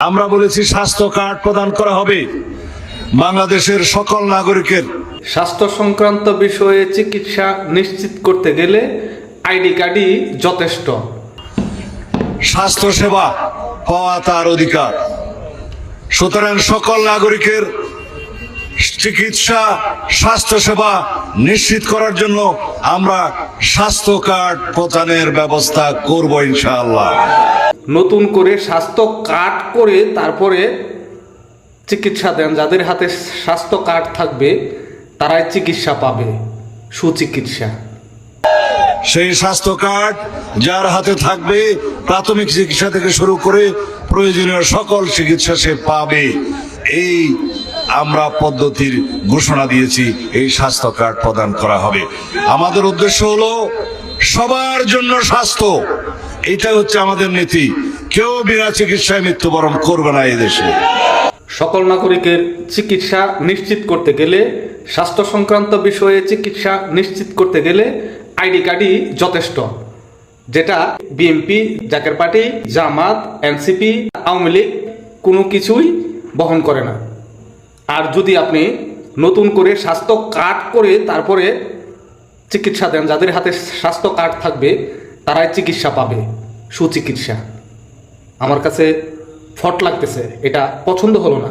আমরা বলেছি স্বাস্থ্য কার্ড প্রদান করা হবে বাংলাদেশের সকল নাগরিকের। স্বাস্থ্য সংক্রান্ত বিষয়ে চিকিৎসা নিশ্চিত করতে গেলে আইডি কার্ডই যথেষ্ট। স্বাস্থ্য সেবা পাওয়া তার অধিকার, সুতরাং সকল নাগরিকের চিকিৎসা স্বাস্থ্য সেবা নিশ্চিত করার জন্য আমরা স্বাস্থ্য কার্ড প্রদানের ব্যবস্থা করব ইনশাআল্লাহ। নতুন করে স্বাস্থ্য কার্ড করে তারপরে চিকিৎসা দেন। যাদের হাতে স্বাস্থ্য কার্ড থাকবে তারাই চিকিৎসা পাবে, সুচিকিৎসা। সেই স্বাস্থ্য কার্ড যার হাতে থাকবে প্রাথমিক চিকিৎসা থেকে শুরু করে প্রয়োজনীয় সকল চিকিৎসা সে পাবে। এই আমরা পদ্ধতির ঘোষণা দিয়েছি, এই স্বাস্থ্য কার্ড প্রদান করা হবে। আমাদের উদ্দেশ্য হলো সবার জন্য স্বাস্থ্য, এটা হচ্ছে আমাদের নীতি। কেউ বিনা চিকিৎসায় মৃত্যুবরণ করবে না এই দেশে। সকল নাগরিকের চিকিৎসা নিশ্চিত করতে গেলে, স্বাস্থ্য সংক্রান্ত বিষয়ে চিকিৎসা নিশ্চিত করতে গেলে আইডি কার্ডই যথেষ্ট, যেটা বিএনপি, জাকের পার্টি, জামাত, এনসিপি, আওয়ামী লীগ কোনো কিছুই বহন করে না। আর যদি আপনি নতুন করে স্বাস্থ্য কার্ড করে তারপরে চিকিৎসা দেন, যাদের হাতে স্বাস্থ্য কার্ড থাকবে তারাই চিকিৎসা পাবে, সুচিকিৎসা। আমার কাছে ফট লাগতেছে, এটা পছন্দ হলো না।